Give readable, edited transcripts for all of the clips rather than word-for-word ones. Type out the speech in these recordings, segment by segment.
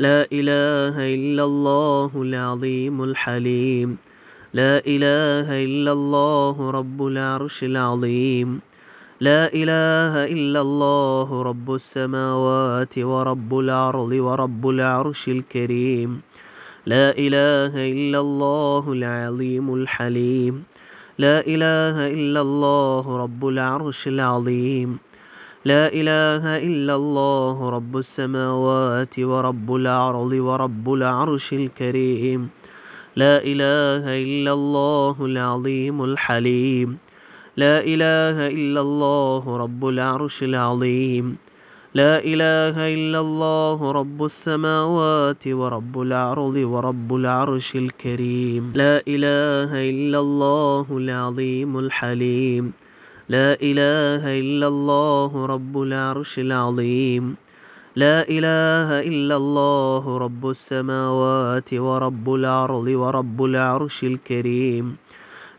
لا إله إلا الله العظيم الحليم. لا إله إلا الله رب العرش العظيم. لا إله إلا الله رب السماوات ورب الأرض ورب العرش الكريم. لا إله إلا الله العظيم الحليم. لا إله إلا الله رب العرش العظيم. لا إله إلا الله رب السماوات ورب الأرض ورب العرش الكريم. لا إله إلا الله العظيم الحليم. لا إله إلا الله رب العرش العظيم. لا إله إلا الله رب السماوات ورب الأرض ورب العرش الكريم. لا إله إلا الله العظيم الحليم. لا إله إلا الله رب العرش العظيم. لا إله إلا الله رب السماوات ورب الأرض ورب العرش الكريم.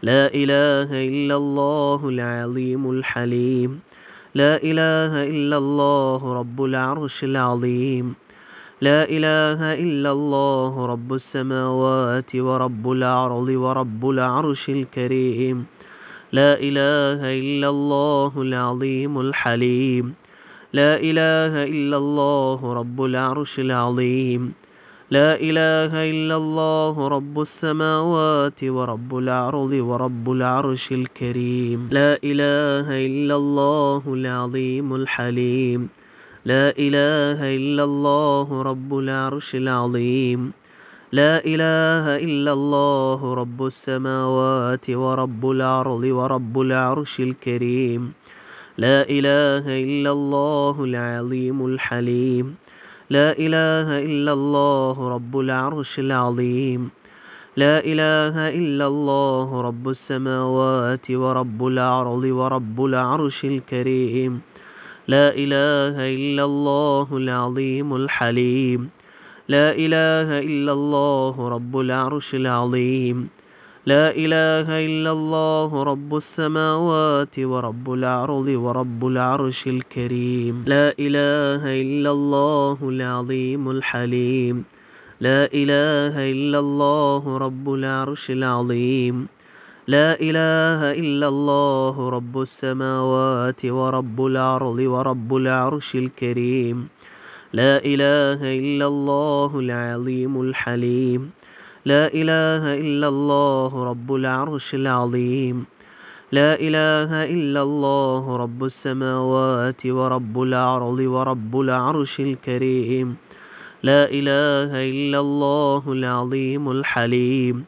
لا إله إلا الله العظيم الحليم. لا إله إلا الله رب العرش العظيم. لا إله إلا الله رب السماوات ورب الأرض ورب العرش الكريم. لا إله إلا الله العظيم الحليم. لا إله إلا الله رب العرش العظيم. لا إله إلا الله رب السماوات ورب الأرض ورب العرش الكريم. لا إله إلا الله العظيم الحليم. لا إله إلا الله رب العرش العظيم. لا إله إلا الله رب السماوات ورب الأرض ورب العرش الكريم. لا إله إلا الله العظيم الحليم. لا إله إلا الله رب العرش العظيم. لا إله إلا الله رب السماوات ورب الأرض ورب العرش الكريم. لا إله إلا الله العظيم الحليم. لا إله إلا الله رب العرش العظيم. لا إله إلا الله رب السماوات ورب الأرض ورب العرش الكريم. لا إله إلا الله العظيم الحليم. لا إله إلا الله رب العرش العظيم. لا إله إلا الله رب السماوات ورب الأرض ورب العرش الكريم. لا إله إلا الله العظيم الحليم. لا إله إلا الله رب العرش العظيم. لا إله إلا الله رب السماوات ورب الأرض ورب العرش الكريم. لا إله إلا الله العظيم الحليم.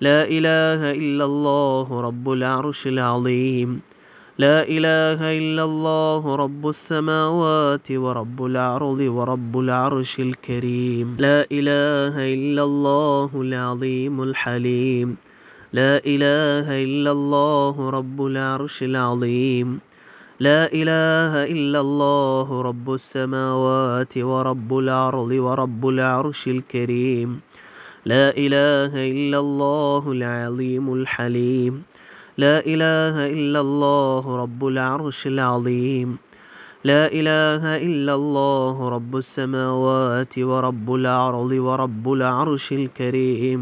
لا إله إلا الله رب العرش العظيم. لا إله إلا الله رب السماوات ورب الأرض ورب العرش الكريم. لا إله إلا الله العظيم الحليم. لا إله إلا الله رب العرش العظيم. لا إله إلا الله رب السماوات ورب الأرض ورب العرش الكريم. لا إله إلا الله العظيم الحليم. لا إله إلا الله رب العرش العظيم. لا إله إلا الله رب السماوات ورب الأرض ورب العرش الكريم.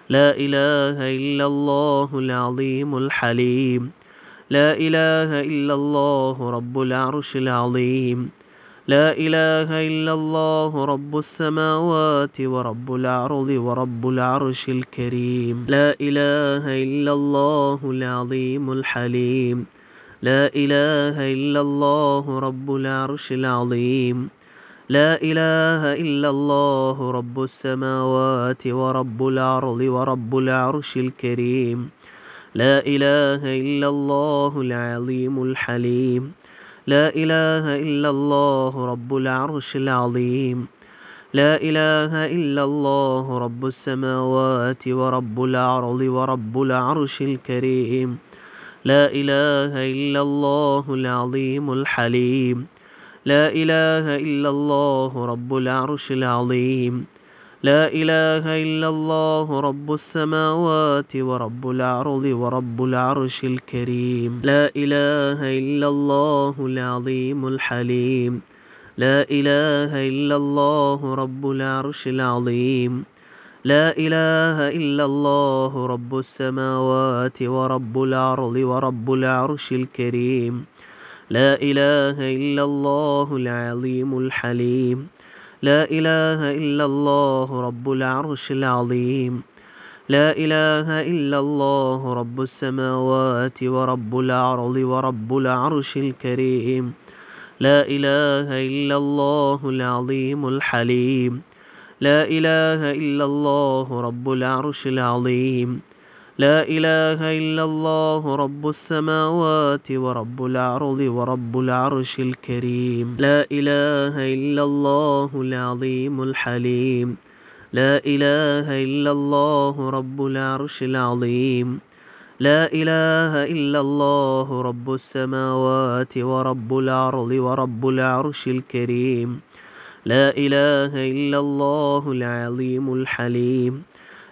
لا إله إلا الله العظيم الحليم. لا إله إلا الله رب العرش العظيم. لا إله إلا الله رب السماوات ورب الأرض ورب العرش الكريم. لا إله إلا الله العظيم الحليم. لا إله إلا الله رب العرش العظيم. لا إله إلا الله رب السماوات ورب الأرض ورب العرش الكريم. لا إله إلا الله العظيم الحليم. لا إله إلا الله رب العرش العظيم. لا إله إلا الله رب السماوات ورب الأرض ورب العرش الكريم. لا إله إلا الله العظيم الحليم. لا إله إلا الله رب العرش العظيم. لا إله إلا الله رب السماوات ورب الأرض ورب العرش الكريم. لا إله إلا الله العظيم الحليم. لا إله إلا الله رب العرش العظيم لا إله إلا الله رب السماوات ورب الأرض ورب العرش الكريم لا إله إلا الله العظيم الحليم لا إله إلا الله رب العرش العظيم لا إله إلا الله رب السماوات ورب الأرض ورب العرش الكريم لا إله إلا الله العظيم الحليم لا إله إلا الله رب العرش العظيم لا إله إلا الله رب السماوات ورب الأرض ورب العرش الكريم لا إله إلا الله العظيم الحليم لا إله إلا الله رب العرش العظيم لا إله إلا الله رب السماوات ورب الأرض ورب العرش الكريم لا إله إلا الله العظيم الحليم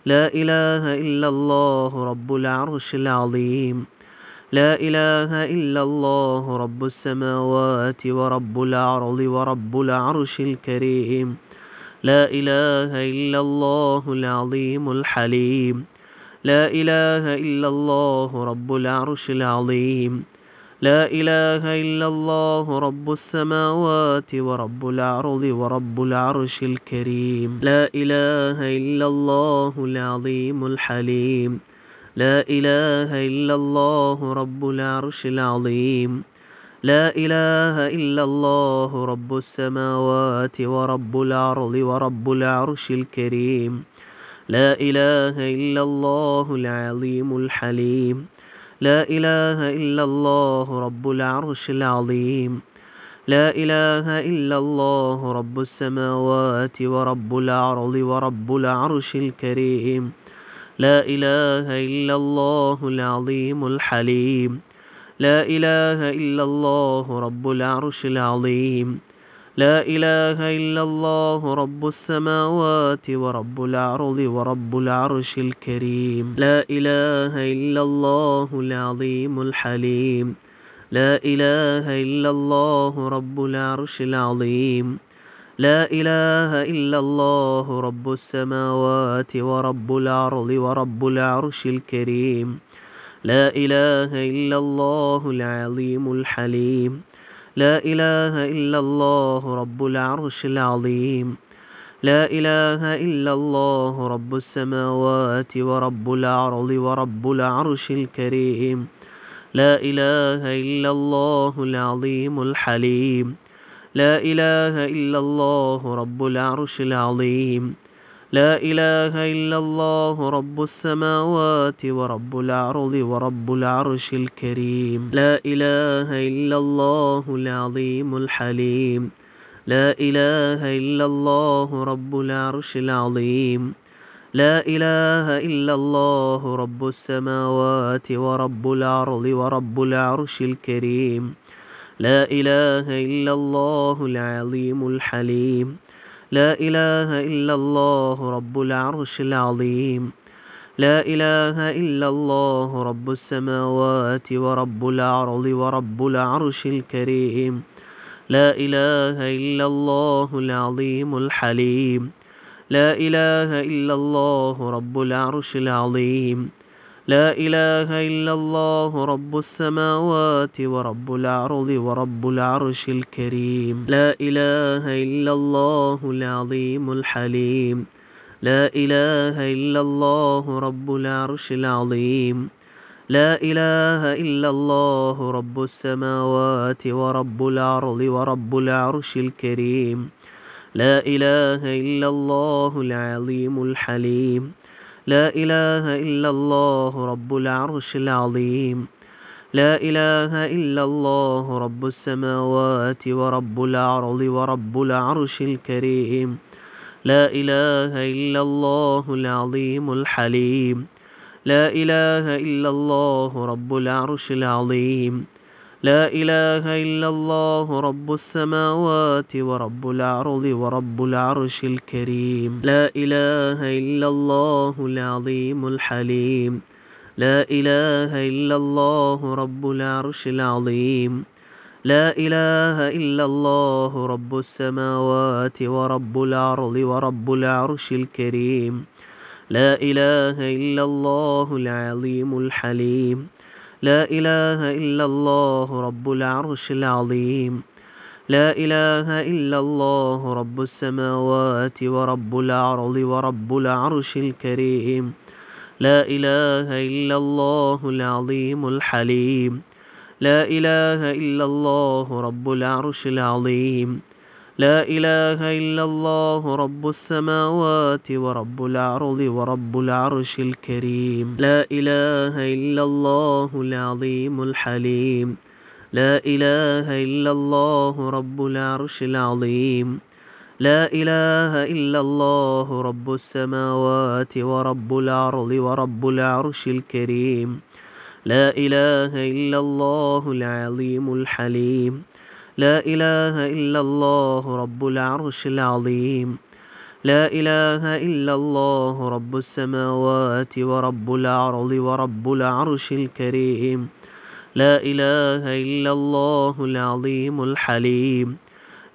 لا إله إلا الله رب العرش العظيم لا إله إلا الله رب السماوات ورب الأرض ورب العرش الكريم لا إله إلا الله العظيم الحليم لا إله إلا الله رب العرش العظيم لا إله إلا الله رب السماوات ورب الأرض ورب العرش الكريم لا إله إلا الله العظيم الحليم لا إله إلا الله رب العرش العظيم لا إله إلا الله رب السماوات ورب الأرض ورب العرش الكريم لا إله إلا الله العظيم الحليم لا إله إلا الله رب العرش العظيم لا إله إلا الله رب السماوات ورب الأرض ورب العرش الكريم لا إله إلا الله العظيم الحليم لا إله إلا الله رب العرش العظيم لا إله إلا الله رب السماوات ورب الأرض ورب العرش الكريم لا إله إلا الله العظيم الحليم لا إله إلا الله رب العرش العظيم لا إله إلا الله رب السماوات ورب الأرض ورب العرش الكريم لا إله إلا الله العظيم الحليم لا إله إلا الله رب العرش العظيم لا إله إلا الله رب السماوات ورب الأرض ورب العرش الكريم لا إله إلا الله العظيم الحليم لا إله إلا الله رب العرش العظيم لا إله إلا الله رب السماوات ورب الأرض ورب العرش الكريم لا إله إلا الله العظيم الحليم لا إله إلا الله رب العرش العظيم لا إله إلا الله رب السماوات ورب الأرض ورب العرش الكريم لا إله إلا الله العظيم الحليم لا إله إلا الله رب العرش العظيم لا إله إلا الله رب السماوات ورب الأرض ورب العرش الكريم لا إله إلا الله العظيم الحليم لا إله إلا الله رب العرش العظيم لا إله إلا الله رب السماوات ورب الأرض ورب العرش الكريم لا إله إلا الله العظيم الحليم لا إله إلا الله رب العرش العظيم لا إله إلا الله رب السماوات ورب الأرض ورب العرش الكريم لا إله إلا الله العظيم الحليم لا إله إلا الله رب العرش العظيم لا إله إلا الله رب السماوات ورب الأرض ورب العرش الكريم لا إله إلا الله العظيم الحليم لا إله إلا الله رب العرش العظيم لا إله إلا الله رب السماوات ورب الأرض ورب العرش الكريم لا إله إلا الله العظيم الحليم لا إله إلا الله رب العرش العظيم لا إله إلا الله رب السماوات ورب الأرض ورب العرش الكريم. لا إله إلا الله العظيم الحليم. لا إله إلا الله رب العرش العظيم. لا إله إلا الله رب السماوات ورب الأرض ورب العرش الكريم. لا إله إلا الله العظيم الحليم. لا إله إلا الله رب العرش العظيم. لا إله إلا الله رب السماوات ورب الأرض ورب العرش الكريم. لا إله إلا الله العظيم الحليم. لا إله إلا الله رب العرش العظيم. لا إله إلا الله رب السماوات ورب الأرض ورب العرش الكريم. لا إله إلا الله العظيم الحليم. لا إله إلا الله رب العرش العظيم. لا إله إلا الله رب السماوات ورب الأرض ورب العرش الكريم. لا إله إلا الله العظيم الحليم.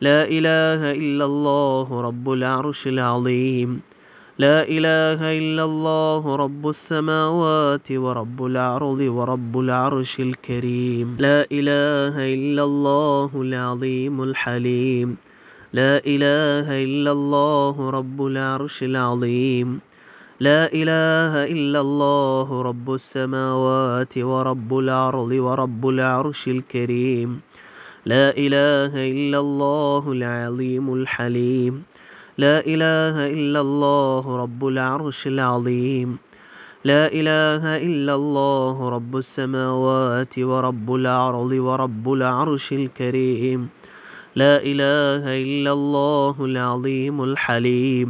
لا إله إلا الله رب العرش العظيم. لا إله إلا الله رب السماوات ورب الأرض ورب العرش الكريم. لا إله إلا الله العظيم الحليم. لا إله إلا الله رب العرش العظيم. لا إله إلا الله رب السماوات ورب الأرض ورب العرش الكريم. لا إله إلا الله العظيم الحليم. لا إله إلا الله رب العرش العظيم. لا إله إلا الله رب السماوات ورب الأرض ورب العرش الكريم. لا إله إلا الله العظيم الحليم.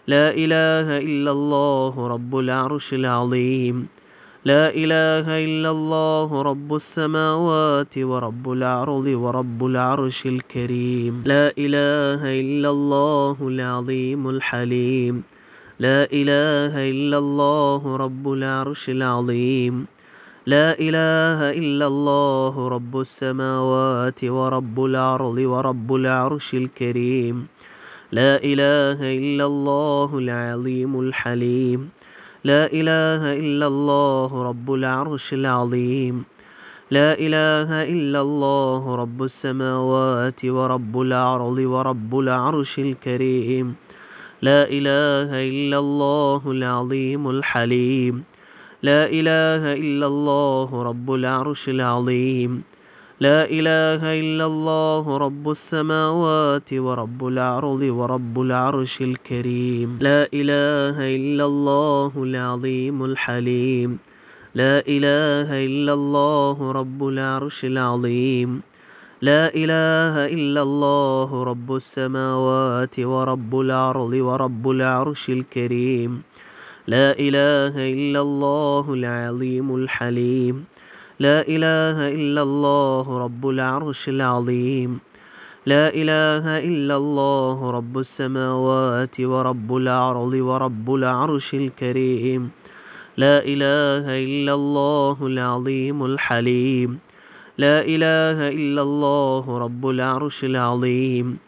لا إله إلا الله رب العرش العظيم. لا إله إلا الله رب السماوات ورب الأرض ورب العرش الكريم. لا إله إلا الله العظيم الحليم. لا إله إلا الله رب العرش العظيم. لا إله إلا الله رب السماوات ورب الأرض ورب العرش الكريم. لا إله إلا الله العظيم الحليم. لا إله إلا الله رب العرش العظيم. لا إله إلا الله رب السماوات ورب الأرض ورب العرش الكريم. لا إله إلا الله العظيم الحليم. لا إله إلا الله رب العرش العظيم. لا إله إلا الله رب السماوات ورب الأرض ورب العرش الكريم. لا إله إلا الله العظيم الحليم. لا إله إلا الله رب العرش العظيم. لا إله إلا الله رب السماوات ورب الأرض ورب العرش الكريم. لا إله إلا الله العظيم الحليم. لا إله إلا الله رب العرش العظيم. لا إله إلا الله رب السماوات ورب الأرض ورب العرش الكريم. لا إله إلا الله العظيم الحليم. لا إله إلا الله رب العرش العظيم.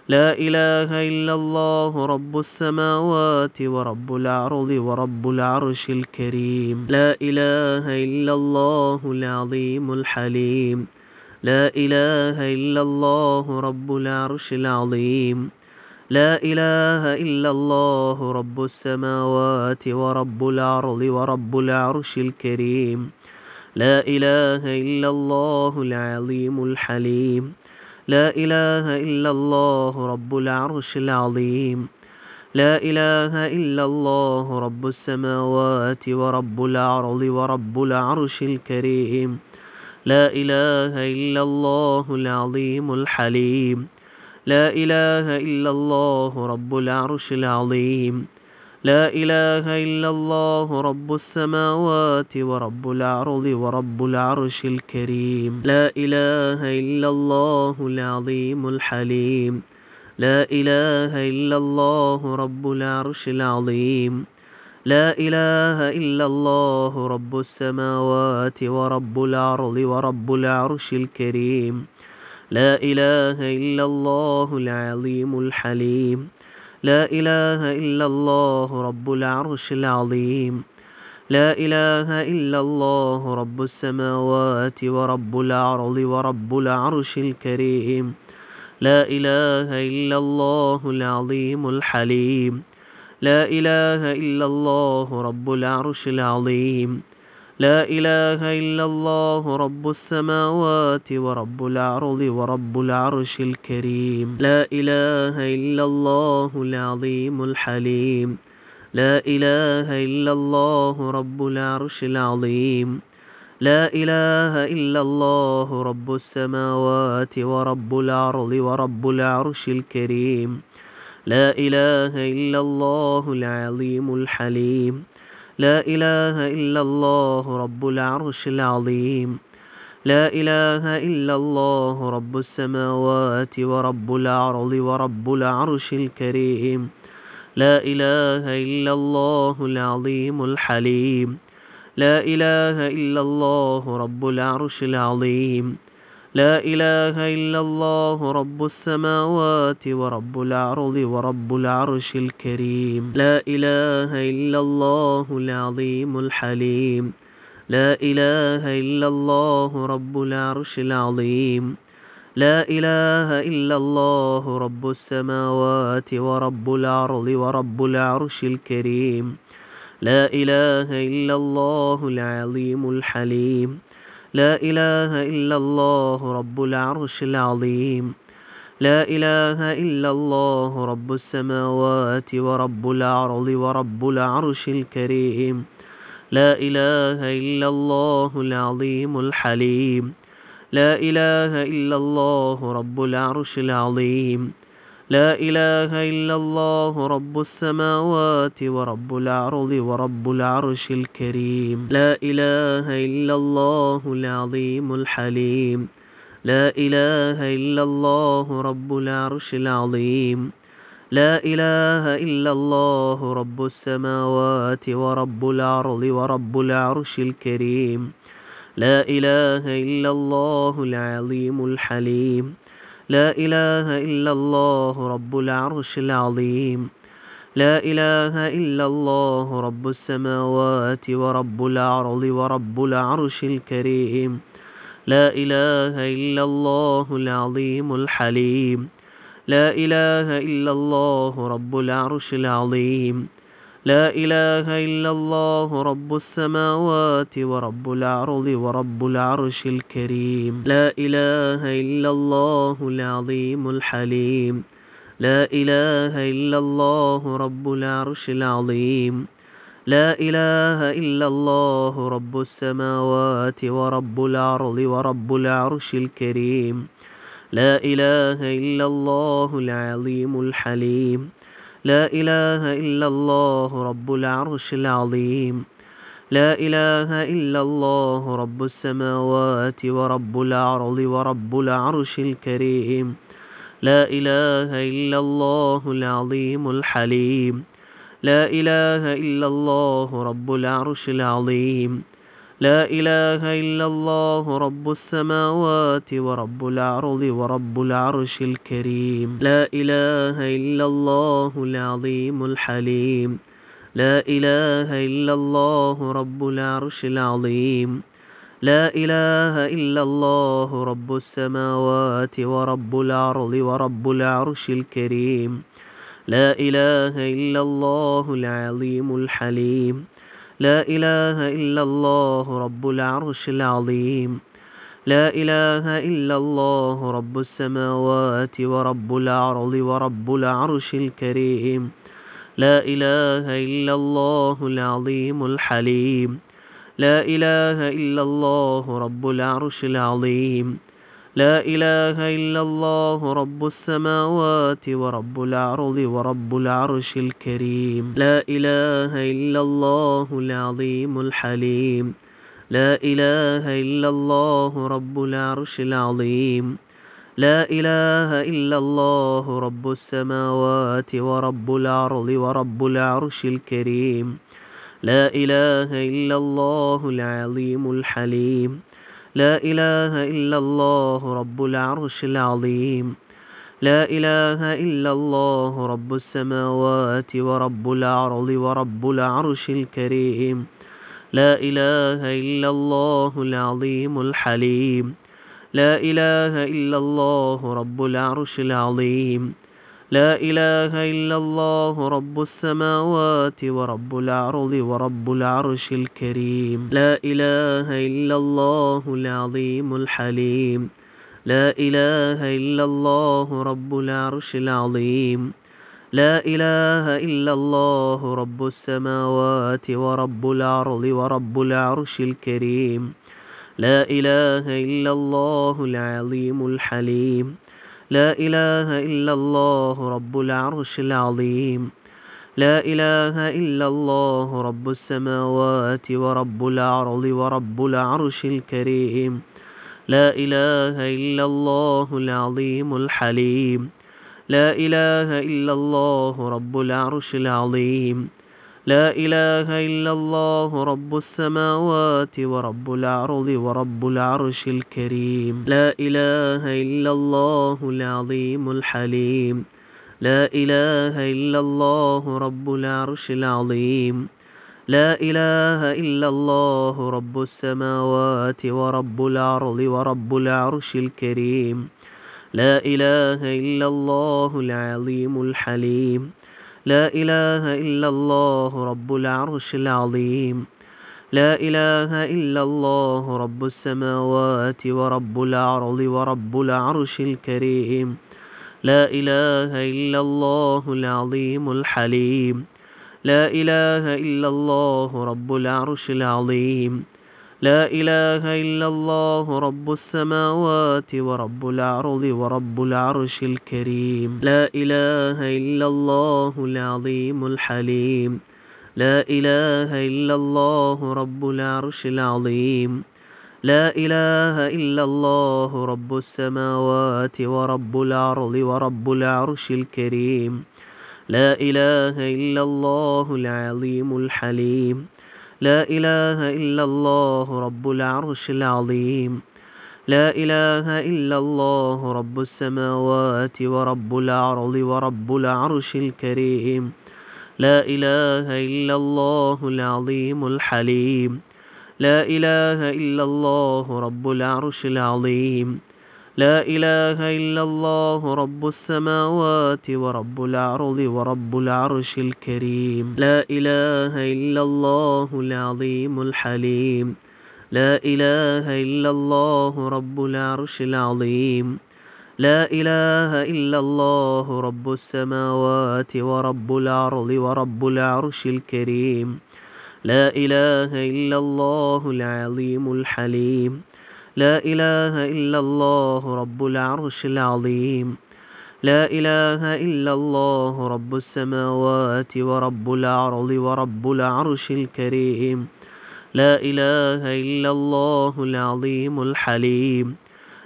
لا إله إلا الله رب السماوات ورب الأرض ورب العرش الكريم. لا إله إلا الله العظيم الحليم. لا إله إلا الله رب العرش العظيم. لا إله إلا الله رب السماوات ورب الأرض ورب العرش الكريم. لا إله إلا الله العظيم الحليم. لا إله إلا الله رب العرش العظيم. لا إله إلا الله رب السماوات ورب الأرض ورب العرش الكريم. لا إله إلا الله العظيم الحليم. لا إله إلا الله رب العرش العظيم. لا إله إلا الله رب السماوات ورب الأرض ورب العرش الكريم. لا إله إلا الله العظيم الحليم. لا إله إلا الله رب العرش العظيم. لا إله إلا الله رب السماوات ورب الأرض ورب العرش الكريم. لا إله إلا الله العظيم الحليم لا إله إلا الله رب العرش العظيم لا إله إلا الله رب السماوات ورب الأرض ورب العرش الكريم لا إله إلا الله العظيم الحليم لا إله إلا الله رب العرش العظيم لا إله إلا الله رب السماوات ورب الأرض ورب العرش الكريم لا إله إلا الله العظيم الحليم لا إله إلا الله رب العرش العظيم لا إله إلا الله رب السماوات ورب الأرض ورب العرش الكريم لا إله إلا الله العظيم الحليم لا إله إلا الله رب العرش العظيم لا إله إلا الله رب السماوات ورب الأرض ورب العرش الكريم لا إله إلا الله العظيم الحليم لا إله إلا الله رب العرش العظيم لا إله إلا الله رب السماوات ورب الأرض ورب العرش الكريم لا إله إلا الله العظيم الحليم لا إله إلا الله رب العرش العظيم لا إله إلا الله رب السماوات ورب الأرض ورب العرش الكريم لا إله إلا الله العظيم الحليم لا إله إلا الله رب العرش العظيم لا إله إلا الله رب السماوات ورب الأرض ورب العرش الكريم لا إله إلا الله العظيم الحليم لا إله إلا الله رب العرش العظيم لا إله إلا الله رب السماوات ورب الأرض ورب العرش الكريم لا إله إلا الله العظيم الحليم لا إله إلا الله رب العرش العظيم لا إله إلا الله رب السماوات ورب الأرض ورب العرش الكريم لا إله إلا الله العظيم الحليم لا إله إلا الله رب العرش العظيم لا إله إلا الله رب السماوات ورب الأرض ورب العرش الكريم لا إله إلا الله العظيم الحليم لا إله إلا الله رب العرش العظيم لا إله إلا الله رب السماوات ورب الأرض ورب العرش الكريم لا إله إلا الله العظيم الحليم لا إله إلا الله رب العرش العظيم لا إله إلا الله رب السماوات ورب الأرض ورب العرش الكريم لا إله إلا الله العظيم الحليم لا إله إلا الله رب العرش العظيم لا إله إلا الله رب السماوات ورب الأرض ورب العرش الكريم لا إله إلا الله العظيم الحليم لا إله إلا الله رب العرش العظيم لا إله إلا الله رب السماوات ورب الأرض ورب العرش الكريم لا إله إلا الله العظيم الحليم لا إله إلا الله رب العرش العظيم لا إله إلا الله رب السماوات ورب الأرض ورب العرش الكريم لا إله إلا الله العظيم الحليم لا إله إلا الله رب العرش العظيم لا إله إلا الله رب السماوات ورب الأرض ورب العرش الكريم لا إله إلا الله العظيم الحليم لا إله إلا الله رب العرش العظيم لا إله إلا الله رب السماوات ورب الأرض ورب العرش الكريم لا إله إلا الله العظيم الحليم لا إله إلا الله رب العرش العظيم لا إله إلا الله رب السماوات ورب الأرض ورب العرش الكريم لا إله إلا الله العظيم الحليم لا إله إلا الله رب العرش العظيم لا إله إلا الله رب السماوات ورب الأرض ورب العرش الكريم لا إله إلا الله العظيم الحليم لا إله إلا الله رب العرش العظيم لا إله إلا الله رب السماوات ورب الأرض ورب العرش الكريم لا إله إلا الله العظيم الحليم لا إله إلا الله رب العرش العظيم لا إله إلا الله رب السماوات ورب الأرض ورب العرش الكريم لا إله إلا الله العظيم الحليم لا إله إلا الله رب العرش العظيم لا إله إلا الله رب السماوات ورب الأرض ورب العرش الكريم لا إله إلا الله العظيم الحليم لا إله إلا الله رب العرش العظيم لا إله إلا الله رب السماوات ورب الأرض ورب العرش الكريم لا إله إلا الله العظيم الحليم لا إله إلا الله رب العرش العظيم لا إله إلا الله رب السماوات ورب الأرض ورب العرش الكريم لا إله إلا الله العظيم الحليم لا إله إلا الله رب العرش العظيم لا إله إلا الله رب السماوات ورب الأرض ورب العرش الكريم لا إله إلا الله العظيم الحليم لا إله إلا الله رب العرش العظيم لا إله إلا الله رب السماوات ورب الأرض ورب العرش الكريم لا إله إلا الله العظيم الحليم لا إله إلا الله رب العرش العظيم لا إله إلا الله رب السماوات ورب الأرض ورب العرش الكريم لا إله إلا الله العظيم الحليم لا إله إلا الله رب العرش العظيم لا إله إلا الله رب السماوات ورب الأرض ورب العرش الكريم لا إله إلا الله العظيم الحليم لا إله إلا الله رب العرش العظيم لا إله إلا الله رب السماوات ورب الأرض ورب العرش الكريم لا إله إلا الله العظيم الحليم لا إله إلا الله رب العرش العظيم لا إله إلا الله رب السماوات ورب الأرض ورب العرش الكريم لا إله إلا الله العظيم الحليم لا إله إلا الله رب العرش العظيم لا إله إلا الله رب السماوات ورب الأرض ورب العرش الكريم لا إله إلا الله العظيم الحليم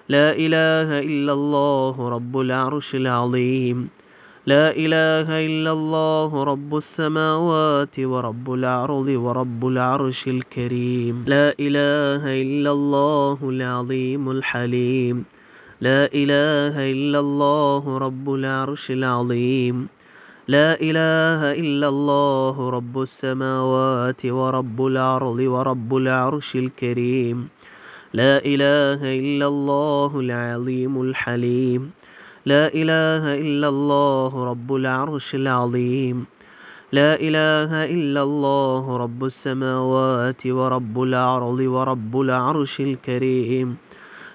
لا إله إلا الله رب العرش العظيم لا إله إلا الله رب السماوات ورب الأرض ورب العرش الكريم لا إله إلا الله العظيم الحليم لا إله إلا الله رب العرش العظيم لا إله إلا الله رب السماوات ورب الأرض ورب العرش الكريم لا إله إلا الله العظيم الحليم لا إله إلا الله رب العرش العظيم لا إله إلا الله رب السماوات ورب الأرض ورب العرش الكريم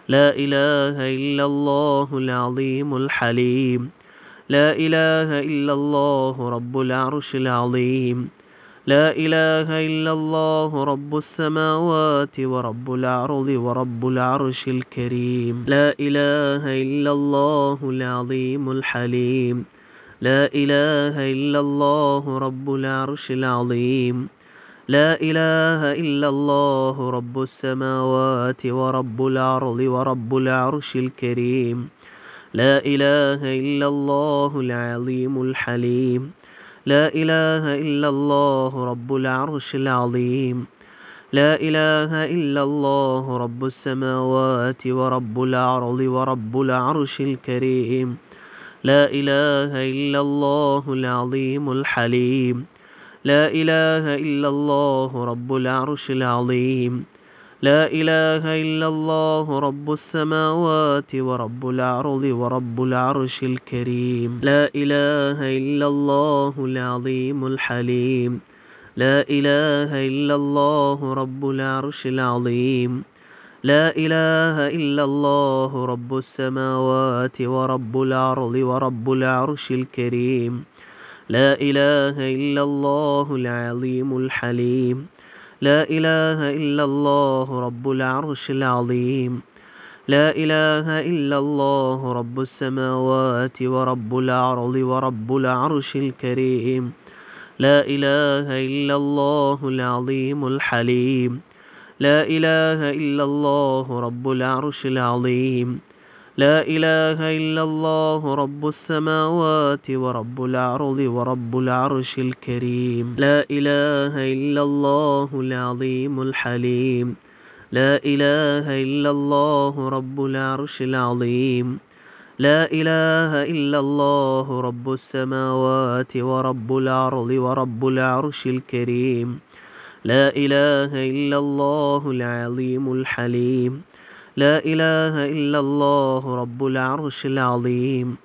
لا إله إلا الله العظيم الحليم لا إله إلا الله رب العرش العظيم لا إله إلا الله رب السماوات ورب الأرض ورب العرش الكريم لا إله إلا الله العظيم الحليم لا إله إلا الله رب العرش العظيم لا إله إلا الله رب السماوات ورب الأرض ورب العرش الكريم لا إله إلا الله العظيم الحليم لا إله إلا الله رب العرش العظيم لا إله إلا الله رب السماوات ورب الأرض ورب العرش الكريم. لا إله إلا الله العظيم الحليم. لا إله إلا الله رب العرش العظيم. لا إله إلا الله رب السماوات ورب الأرض ورب العرش الكريم. لا إله إلا الله العظيم الحليم. لا إله إلا الله رب العرش العظيم. لا إله إلا الله رب السماوات ورب الأرض ورب العرش الكريم. لا إله إلا الله العظيم الحليم. لا إله إلا الله رب العرش العظيم. لا إله إلا الله رب السماوات ورب الأرض ورب العرش الكريم. لا إله إلا الله العظيم الحليم. لا إله إلا الله رب العرش العظيم. لا إله إلا الله رب السماوات ورب الأرض ورب العرش الكريم. لا إله إلا الله العظيم الحليم. لا إله إلا الله رب العرش العظيم. لا إله إلا الله رب السماوات ورب الأرض ورب العرش الكريم. لا إله إلا الله العظيم الحليم. لا إله إلا الله رب العرش العظيم.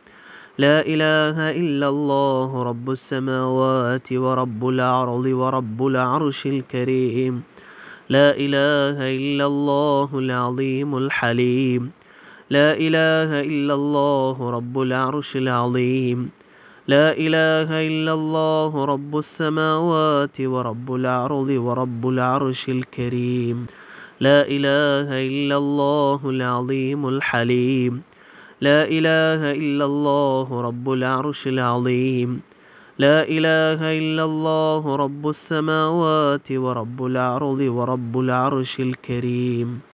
لا إله إلا الله رب السماوات ورب الأرض ورب العرش الكريم. لا إله إلا الله العظيم الحليم. لا إله إلا الله رب العرش العظيم. لا إله إلا الله رب السماوات ورب الأرض ورب العرش الكريم. لا إله إلا الله العظيم الحليم. لا إله إلا الله رب العرش العظيم. لا إله إلا الله رب السماوات ورب الأرض ورب العرش الكريم.